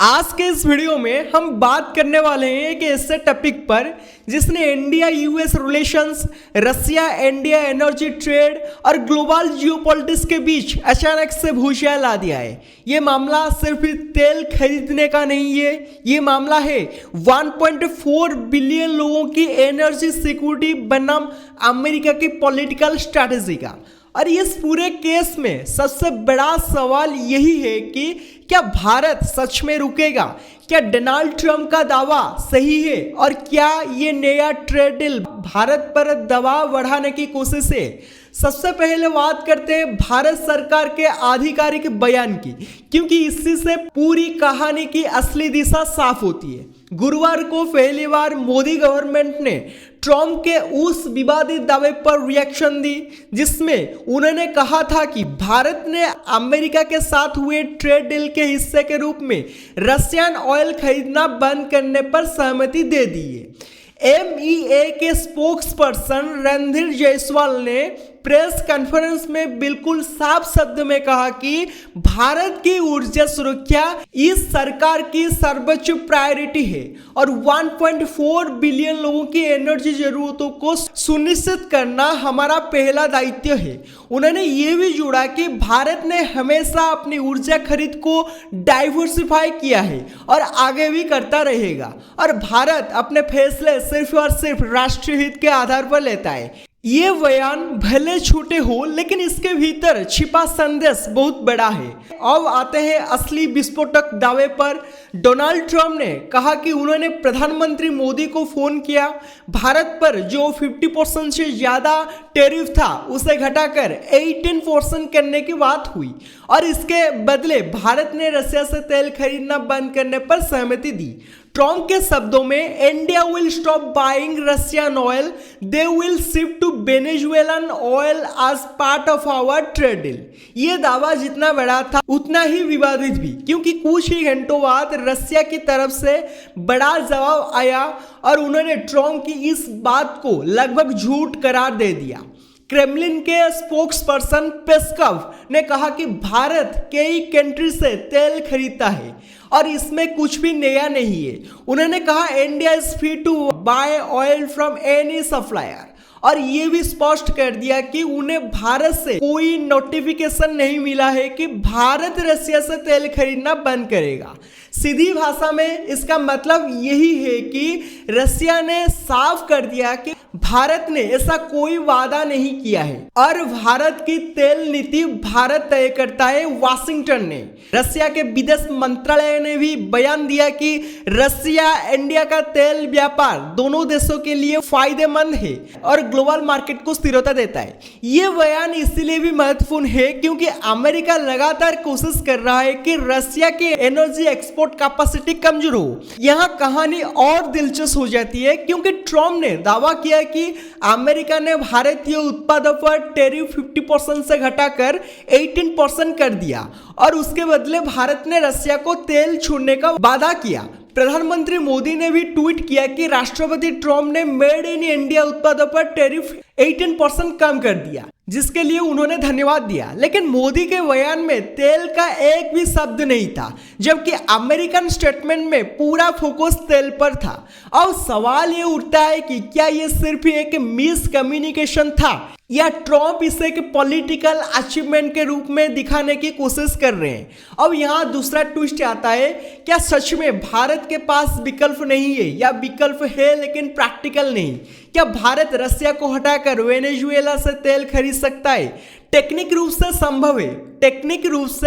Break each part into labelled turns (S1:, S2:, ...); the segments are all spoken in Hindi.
S1: आज के इस वीडियो में हम बात करने वाले हैं एक ऐसे टॉपिक पर जिसने India US relations, Russia India energy trade और ग्लोबल जियोपॉलिटिक्स के बीच अचानक से भूचाल ला दिया है। ये मामला सिर्फ तेल खरीदने का नहीं है, ये मामला है 1.4 बिलियन लोगों की एनर्जी सिक्योरिटी बनाम अमेरिका की पॉलिटिकल स्ट्रैटेजी का। और इस पूरे केस में सबसे बड़ा सवाल यही है कि क्या भारत सच में रुकेगा? क्या डोनाल्ड ट्रंप का दावा सही है? और क्या ये नया ट्रेड डील भारत पर दबाव बढ़ाने की कोशिश है? सबसे पहले बात करते हैं भारत सरकार के आधिकारिक बयान की, क्योंकि इसी से पूरी कहानी की असली दिशा साफ होती है। गुरुवार को पहली बार मोदी गवर्नमेंट ने ट्रंप के उस विवादित दावे पर रिएक्शन दी जिसमें उन्होंने कहा था कि भारत ने अमेरिका के साथ हुए ट्रेड डील के हिस्से के रूप में रशियन ऑयल खरीदना बंद करने पर सहमति दे दी है। एमईए के स्पोक्स पर्सन रणधीर जायसवाल ने प्रेस कॉन्फ्रेंस में बिल्कुल साफ शब्द में कहा कि भारत की ऊर्जा सुरक्षा इस सरकार की सर्वोच्च प्रायोरिटी है और 1.4 बिलियन लोगों की एनर्जी जरूरतों को सुनिश्चित करना हमारा पहला दायित्व है। उन्होंने ये भी जोड़ा कि भारत ने हमेशा अपनी ऊर्जा खरीद को डाइवर्सिफाई किया है और आगे भी करता रहेगा, और भारत अपने फैसले सिर्फ और सिर्फ राष्ट्रीय हित के आधार पर लेता है। ये बयान भले छोटे हो लेकिन इसके भीतर छिपा संदेश बहुत बड़ा है। अब आते हैं असली विस्फोटक दावे पर। डोनाल्ड ट्रंप ने कहा कि उन्होंने प्रधानमंत्री मोदी को फोन किया, भारत पर जो 50% से ज्यादा टैरिफ था उसे घटाकर 18% करने की बात हुई और इसके बदले भारत ने रशिया से तेल खरीदना बंद करने पर सहमति दी। ट्रंप के शब्दों में India will stop buying Russian oil, they will shift to Venezuelan oil as part of our trade deal. ये दावा जितना बड़ा था उतना ही विवादित भी, क्योंकि कुछ ही घंटों बाद रशिया की तरफ से बड़ा जवाब आया और उन्होंने ट्रंप की इस बात को लगभग झूठ करार दे दिया। क्रेमलिन के स्पोक्स पर्सन पेस्कव ने कहा कि भारत कई कंट्री से तेल खरीदता है और इसमें कुछ भी नया नहीं है। उन्होंने कहा India is free to buy oil from any supplier, और ये भी स्पष्ट कर दिया कि उन्हें भारत से कोई नोटिफिकेशन नहीं मिला है कि भारत रशिया से तेल खरीदना बंद करेगा। सीधी भाषा में इसका मतलब यही है कि रशिया ने साफ कर दिया कि भारत ने ऐसा कोई वादा नहीं किया है और भारत की तेल नीति भारत तय करता है। वाशिंगटन ने, रशिया के विदेश मंत्रालय ने भी बयान दिया कि रशिया इंडिया का तेल व्यापार दोनों देशों के लिए फायदेमंद है और ग्लोबल मार्केट को स्थिरता देता है। ये बयान इसलिए भी महत्वपूर्ण है क्योंकि अमेरिका लगातार कोशिश कर रहा है कि रशिया की एनर्जी एक्सपोर्ट कैपेसिटी कमजोर हो। यहाँ कहानी और दिलचस्प हो जाती है क्योंकि ट्रंप ने दावा किया कि अमेरिका ने भारतीय उत्पादों पर टैरिफ 50% से घटाकर 18% कर दिया और उसके बदले भारत ने रशिया को तेल छोड़ने का वादा किया। प्रधानमंत्री मोदी ने भी ट्वीट किया कि राष्ट्रपति ट्रंप ने मेड इन इंडिया उत्पादों पर टैरिफ 18% कम कर दिया, जिसके लिए उन्होंने धन्यवाद दिया। लेकिन मोदी के बयान में तेल का एक भी शब्द नहीं था, जबकि अमेरिकन स्टेटमेंट में पूरा फोकस तेल पर था। अब सवाल ये उठता है कि क्या ये सिर्फ एक मिस कम्युनिकेशन था या ट्रंप इसे एक पॉलिटिकल अचीवमेंट के रूप में दिखाने की कोशिश कर रहे हैं। अब यहाँ दूसरा ट्विस्ट आता है, क्या सच में भारत के पास विकल्प नहीं है या विकल्प है लेकिन प्रैक्टिकल नहीं? क्या भारत रशिया को हटाकर वेनेजुएला से तेल खरीद सकता है? टेक्निक रूप से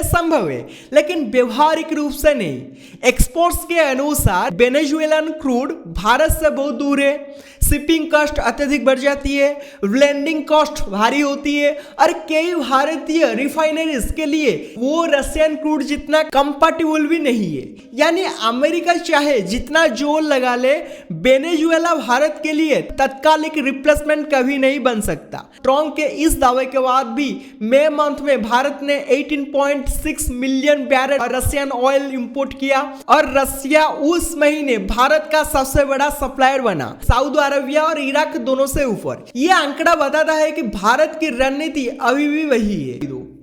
S1: संभव है, लेकिन व्यवहारिक रूप से नहीं। एक्सपर्ट्स के अनुसार वेनेजुएलन क्रूड भारत से बहुत दूर है, शिपिंग कॉस्ट अत्यधिक बढ़ जाती है, ब्लेंडिंग कॉस्ट भारी होती है और कई भारतीय रिफाइनरीज के लिए वो रशियन क्रूड जितना कंपैटिबल भी नहीं है। यानी अमेरिका चाहे जितना जोर लगा ले, वेनेजुएला भारत के लिए तत्कालिक रिप्लेसमेंट कभी नहीं बन सकता। ट्रंप के इस दावे के बाद भी मई मंथ में भारत ने 18.6 million barrel Russian oil import किया और रशिया उस महीने भारत का सबसे बड़ा सप्लायर बना, सऊदी अरबिया और इराक दोनों से ऊपर। यह आंकड़ा बताता है कि भारत की रणनीति अभी भी वही है,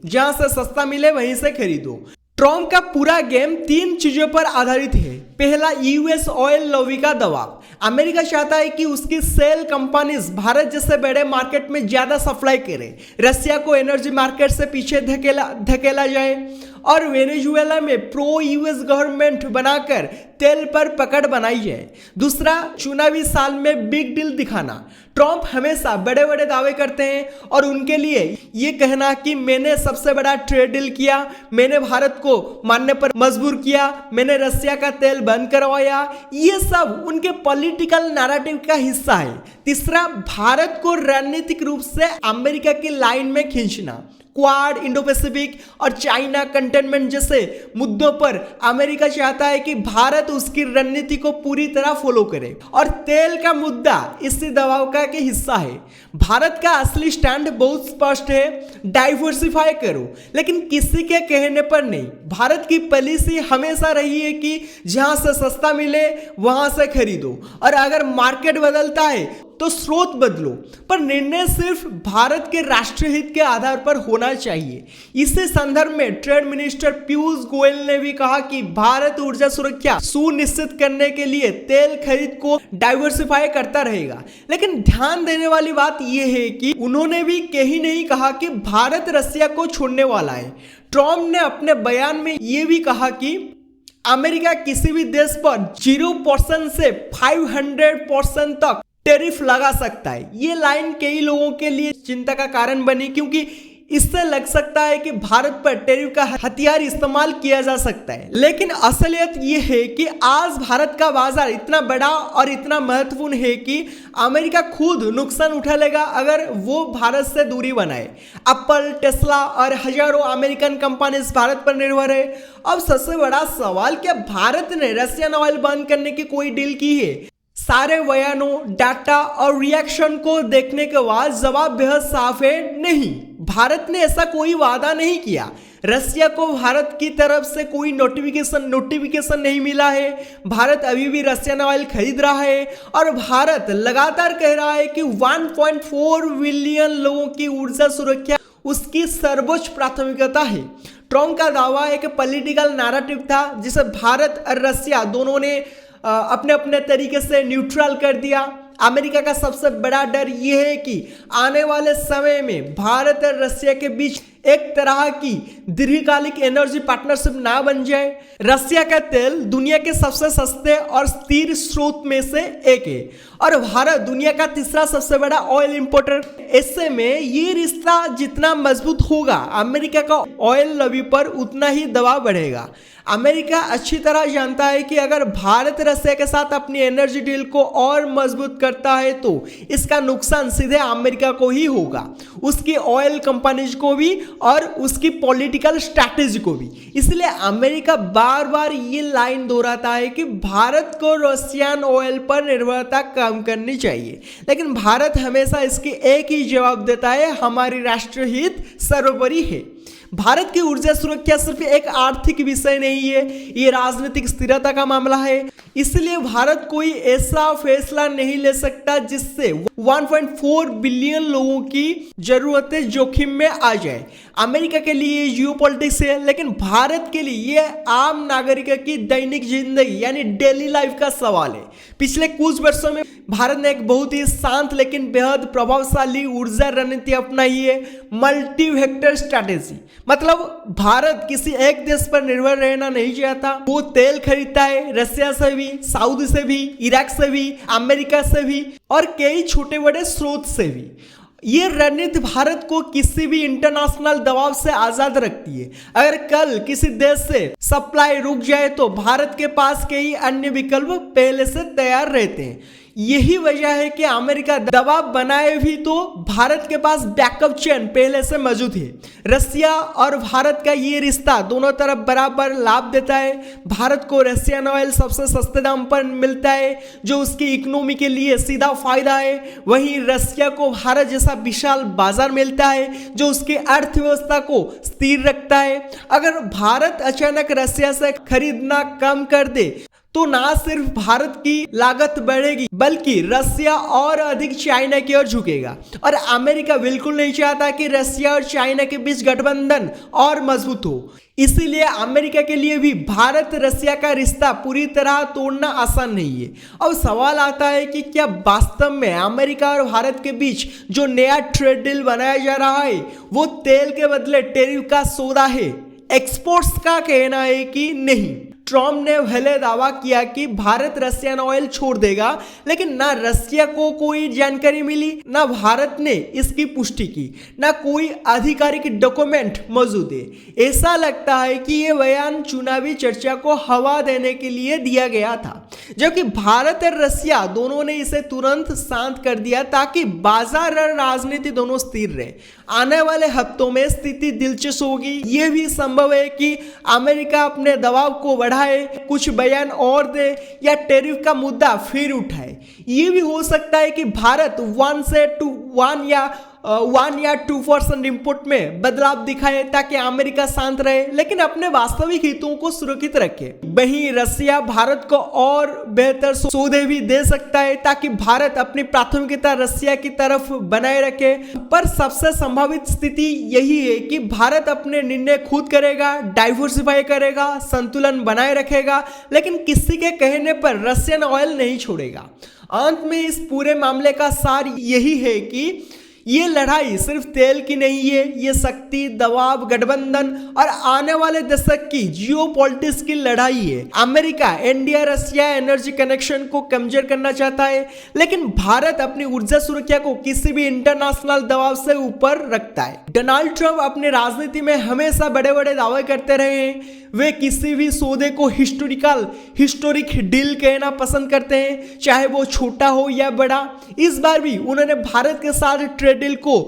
S1: जहां से सस्ता मिले वहीं से खरीदो। ट्रम्प का पूरा गेम 3 चीजों पर आधारित है। पहला, यूएस ऑयल लॉबी का दबाव। अमेरिका चाहता है कि उसकी सेल कंपनीज भारत जैसे बड़े मार्केट में ज्यादा सप्लाई करें, रसिया को एनर्जी मार्केट से पीछे धकेला जाए और वेनेजुएला में प्रो यूएस गवर्नमेंट बनाकर तेल पर पकड़ बनाई जाए। दूसरा, चुनावी साल में बिग डील दिखाना। ट्रम्प हमेशा बड़े बड़े दावे करते हैं और उनके लिए ये कहना कि मैंने सबसे बड़ा ट्रेड डील किया, मैंने भारत को मानने पर मजबूर किया, मैंने रसिया का तेल बंद करवाया, ये सब उनके पॉलिटिकल नैरेटिव का हिस्सा है। तीसरा, भारत को रणनीतिक रूप से अमेरिका की लाइन में खींचना। क्वाड, इंडो पैसिफिक और चाइना कंटेनमेंट जैसे मुद्दों पर अमेरिका चाहता है कि भारत उसकी रणनीति को पूरी तरह फॉलो करे और तेल का मुद्दा इसी दबाव का के हिस्सा है। भारत का असली स्टैंड बहुत स्पष्ट है, डाइवर्सिफाई करो, लेकिन किसी के कहने पर नहीं। भारत की पॉलिसी हमेशा रही है कि जहां से सस्ता मिले वहां से खरीदो और अगर मार्केट बदलता है तो स्रोत बदलो, पर निर्णय सिर्फ भारत के राष्ट्रीय हित के आधार पर होना चाहिए। इसी संदर्भ में ट्रेड मिनिस्टर पीयूष गोयल ने भी कहा कि भारत ऊर्जा सुरक्षा सुनिश्चित करने के लिए तेल खरीद को डाइवर्सिफाई करता रहेगा। लेकिन ध्यान देने वाली बात यह है कि उन्होंने भी कहीं नहीं कहा कि भारत रसिया को छोड़ने वाला है। ट्रम्प ने अपने बयान में यह भी कहा कि अमेरिका किसी भी देश पर 0% से 500% तक टैरिफ लगा सकता है। ये लाइन कई लोगों के लिए चिंता का कारण बनी, क्योंकि इससे लग सकता है कि भारत पर टैरिफ का हथियार इस्तेमाल किया जा सकता है। लेकिन असलियत ये है कि आज भारत का बाजार इतना बड़ा और इतना महत्वपूर्ण है कि अमेरिका खुद नुकसान उठा लेगा अगर वो भारत से दूरी बनाए। एप्पल, टेस्ला और हजारों अमेरिकन कंपनीज भारत पर निर्भर है। अब सबसे बड़ा सवाल, क्या भारत ने रशियन ऑयल बंद करने की कोई डील की है? सारे बयानों, डाटा और रिएक्शन को देखने के बाद जवाब बेहद साफ है, नहीं। भारत ने ऐसा कोई वादा नहीं किया। रसिया को भारत की तरफ से कोई नोटिफिकेशन नहीं मिला है। भारत अभी भी रशियन ऑयल खरीद रहा है और भारत लगातार कह रहा है कि 1.4 बिलियन लोगों की ऊर्जा सुरक्षा उसकी सर्वोच्च प्राथमिकता है। ट्रम्प का दावा एक पॉलिटिकल नैरेटिव था जिसे भारत और रसिया दोनों ने अपने अपने तरीके से न्यूट्रल कर दिया। अमेरिका का सबसे बड़ा डर यह है कि आने वाले समय में भारत और रसिया के बीच एक तरह की दीर्घकालिक एनर्जी पार्टनरशिप ना बन जाए। रसिया का तेल दुनिया के सबसे सस्ते और स्थिर स्रोत में से एक है और भारत दुनिया का तीसरा सबसे बड़ा ऑयल इंपोर्टर। ऐसे में ये रिश्ता जितना मजबूत होगा, अमेरिका का ऑयल लॉबी पर उतना ही दबाव बढ़ेगा। अमेरिका अच्छी तरह जानता है कि अगर भारत रसिया के साथ अपनी एनर्जी डील को और मजबूत करता है तो इसका नुकसान सीधे अमेरिका को ही होगा, उसकी ऑयल कंपनीज को भी और उसकी पॉलिटिकल स्ट्रैटेजी को भी। इसलिए अमेरिका बार बार ये लाइन दोहराता है कि भारत को रशियन ऑयल पर निर्भरता कम करनी चाहिए, लेकिन भारत हमेशा इसकी एक ही जवाब देता है, हमारी राष्ट्रीय हित सर्वोपरि है। भारत की ऊर्जा सुरक्षा सिर्फ एक आर्थिक विषय नहीं है, ये राजनीतिक स्थिरता का मामला है। इसलिए भारत कोई ऐसा फैसला नहीं ले सकता जिससे 1.4 बिलियन लोगों की जरूरतें जोखिम में आ जाए। अमेरिका के लिए जियोपॉलिटिक्स है, लेकिन भारत के लिए यह आम नागरिक की दैनिक जिंदगी यानी डेली लाइफ का सवाल है। पिछले कुछ वर्षों में भारत ने एक बहुत ही शांत लेकिन बेहद प्रभावशाली ऊर्जा रणनीति अपनाई है, मल्टी वेक्टर स्ट्रैटेजी। मतलब भारत किसी एक देश पर निर्भर रहना नहीं चाहता। वो तेल खरीदता है रसिया से भी, सऊदी से भी, इराक से भी, अमेरिका से भी और कई छोटे बड़े स्रोत से भी। ये रणनीति भारत को किसी भी इंटरनेशनल दबाव से आजाद रखती है। अगर कल किसी देश से सप्लाई रुक जाए तो भारत के पास कई अन्य विकल्प पहले से तैयार रहते हैं। यही वजह है कि अमेरिका दबाव बनाए भी तो भारत के पास बैकअप चेन पहले से मौजूद है। रसिया और भारत का ये रिश्ता दोनों तरफ बराबर लाभ देता है। भारत को रशियन ऑयल सबसे सस्ते दाम पर मिलता है जो उसकी इकोनॉमी के लिए सीधा फायदा है। वहीं रसिया को भारत जैसा विशाल बाजार मिलता है जो उसकी अर्थव्यवस्था को स्थिर रखता है। अगर भारत अचानक रसिया से खरीदना कम कर दे तो ना सिर्फ भारत की लागत बढ़ेगी बल्कि रसिया और अधिक चाइना की ओर झुकेगा। और अमेरिका बिल्कुल नहीं चाहता कि रसिया और चाइना के बीच गठबंधन और मजबूत हो। इसीलिए अमेरिका के लिए भी भारत रसिया का रिश्ता पूरी तरह तोड़ना आसान नहीं है। अब सवाल आता है कि क्या वास्तव में अमेरिका और भारत के बीच जो नया ट्रेड डील बनाया जा रहा है वो तेल के बदले टैरिफ का सौदा है? एक्सपर्ट्स का कहना है कि नहीं। ट्रम्प ने भले दावा किया कि भारत रसियन ऑयल छोड़ देगा, लेकिन ना रसिया को कोई जानकारी मिली, ना भारत ने इसकी पुष्टि की, ना कोई आधिकारिक डॉक्यूमेंट मौजूद है। ऐसा लगता है कि यह बयान चुनावी चर्चा को हवा देने के लिए दिया गया था, जबकि भारत और रसिया दोनों ने इसे तुरंत शांत कर दिया ताकि बाजार और राजनीति दोनों स्थिर रहे। आने वाले हफ्तों में स्थिति दिलचस्प होगी। यह भी संभव है कि अमेरिका अपने दबाव को बढ़ाए, कुछ बयान और दे या टैरिफ का मुद्दा फिर उठाए। यह भी हो सकता है कि भारत 1 या 2% इंपोर्ट में बदलाव दिखाए ताकि अमेरिका शांत रहे, लेकिन अपने वास्तविक हितों को सुरक्षित रखे। वहीं रसिया भारत को और बेहतर सौदे भी दे सकता है ताकि भारत अपनी प्राथमिकता रसिया की तरफ बनाए रखे। पर सबसे संभावित स्थिति यही है कि भारत अपने निर्णय खुद करेगा, डाइवर्सिफाई करेगा, संतुलन बनाए रखेगा, लेकिन किसी के कहने पर रसियन ऑयल नहीं छोड़ेगा। अंत में इस पूरे मामले का सार यही है कि ये लड़ाई सिर्फ तेल की नहीं है, ये शक्ति, दबाव, गठबंधन और आने वाले दशक की जियोपॉलिटिक्स की लड़ाई है। America India Russia energy connection को कमजोर करना चाहता है, लेकिन भारत अपनी ऊर्जा सुरक्षा को किसी भी इंटरनेशनल दबाव से ऊपर रखता है। डोनाल्ड ट्रंप अपनी राजनीति में हमेशा बड़े बड़े दावे करते रहे हैं। वे किसी भी सौदे को हिस्टोरिक डील कहना पसंद करते हैं, चाहे वो छोटा हो या बड़ा। इस बार भी उन्होंने भारत के साथ ट्रेड डील को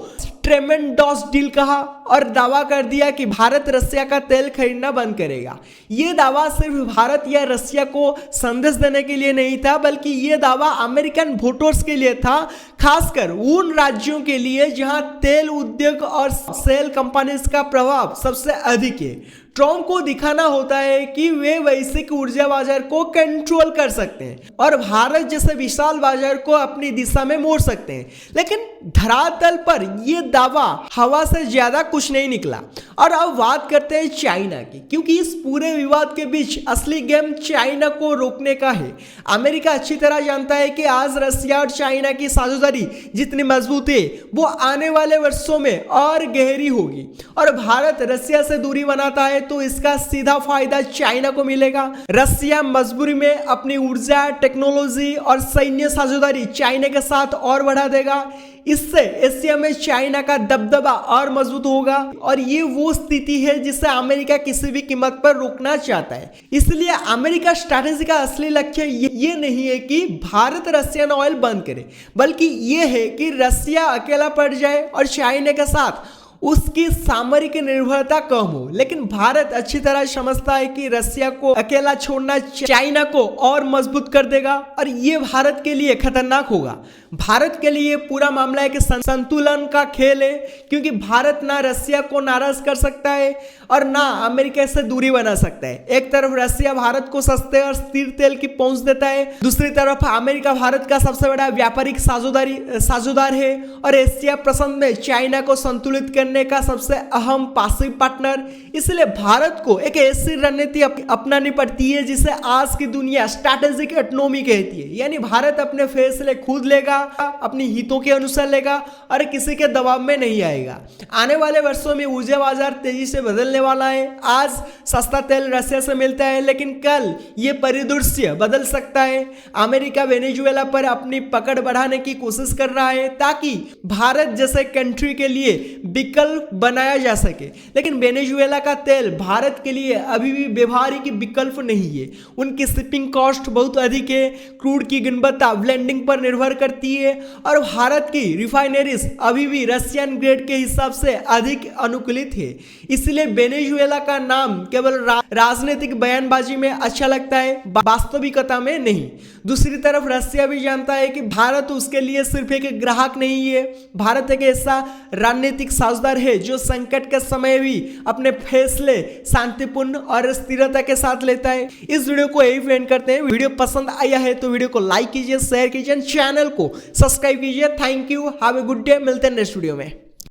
S1: ट्रेमेंडस डील कहा और दावा कर दिया कि भारत रसिया का तेल खरीदना बंद करेगा। यह दावा सिर्फ भारत या रसिया को संदेश देने के लिए नहीं था, बल्कि यह दावा अमेरिकन वोटर्स के लिए था, खासकर उन राज्यों के लिए जहां तेल उद्योग और सेल कंपनीज का प्रभाव सबसे अधिक है। ट्रम्प को दिखाना होता है कि वे वैश्विक ऊर्जा बाजार को कंट्रोल कर सकते हैं और भारत जैसे विशाल बाजार को अपनी दिशा में मोड़ सकते हैं, लेकिन धरातल पर यह दावा हवा से ज्यादा कुछ नहीं निकला। और अब बात करते हैं चाइना की, क्योंकि इस पूरे विवाद के बीच असली गेम चाइना को रोकने का है। अमेरिका अच्छी तरह जानता है कि आज रसिया और चाइना की साझेदारी जितनी मजबूत है वो आने वाले वर्षों में और गहरी होगी, और भारत रसिया से दूरी बनाता है तो इसका सीधा फायदा चाइना को मिलेगा। रसिया मजबूरी में अपनी ऊर्जा, टेक्नोलॉजी और सैन्य साझेदारी चाइना के साथ और बढ़ा देगा। इससे एशिया में चाइना का दबदबा और मजबूत होगा, और ये वो स्थिति है जिसे अमेरिका किसी भी कीमत पर रोकना चाहता है। इसलिए अमेरिका स्ट्रैटेजी का असली लक्ष्य ये नहीं है कि भारत रसियन ऑयल बंद करे, बल्कि ये है कि रसिया अकेला पड़ जाए और चाइना के साथ उसकी सामरिक निर्भरता कम हो। लेकिन भारत अच्छी तरह समझता है कि रसिया को अकेला छोड़ना चाइना को और मजबूत कर देगा, और ये भारत के लिए खतरनाक होगा। भारत के लिए पूरा मामला है कि संतुलन का खेल है, क्योंकि भारत ना रसिया को नाराज कर सकता है और ना अमेरिका से दूरी बना सकता है। एक तरफ रसिया भारत को सस्ते और स्थिर तेल की पहुंच देता है, दूसरी तरफ अमेरिका भारत का सबसे बड़ा व्यापारिक साझेदार है और एशिया प्रशांत में चाइना को संतुलित करने का सबसे अहम पासिव पार्टनर। इसलिए भारत को एक ऐसी रणनीति अपनानी पड़ती है जिसे आज की दुनिया स्ट्रैटेजिक ऑटोनॉमी कहती है, यानी भारत अपने फैसले खुद लेगा, अपनी हितों के अनुसार लेगा और किसी के दबाव में नहीं आएगा। आने वाले वर्षों में ऊर्जा बाजार तेजी से बदलने वाला है। आज सस्ता तेल रसिया से मिलता है, लेकिन कल ये परिदृश्य बदल सकता है। अमेरिका वेनेजुएला पर अपनी पकड़ बढ़ाने की कोशिश कर रहा है ताकि भारत जैसे कंट्री के लिए विकल्प बनाया जा सके, लेकिन वेनेजुएला का तेल भारत के लिए अभी भी व्यवहारिक विकल्प नहीं है। उनकी शिपिंग कॉस्ट बहुत अधिक है, क्रूड की गुणवत्ता ब्लेंडिंग पर निर्भर करती है और भारत की रिफाइनरीज अभी भी रशियन ग्रेड के हिसाब से अधिक अनुकूलित है। इसलिए वेनेजुएला का नाम केवल राजनीतिक बयानबाजी में अच्छा लगता है, वास्तविकता में नहीं। दूसरी तरफ रसिया भी जानता है कि भारत उसके लिए सिर्फ एक ग्राहक नहीं है, भारत एक ऐसा रणनीतिक साझेदार ब्रदर है जो संकट के समय भी अपने फैसले शांतिपूर्ण और स्थिरता के साथ लेता है। इस वीडियो को यही एंड करते हैं। वीडियो पसंद आया है तो वीडियो को लाइक कीजिए, शेयर कीजिए, चैनल को सब्सक्राइब कीजिए। Thank you, have a good day. मिलते हैं नेक्स्ट वीडियो में।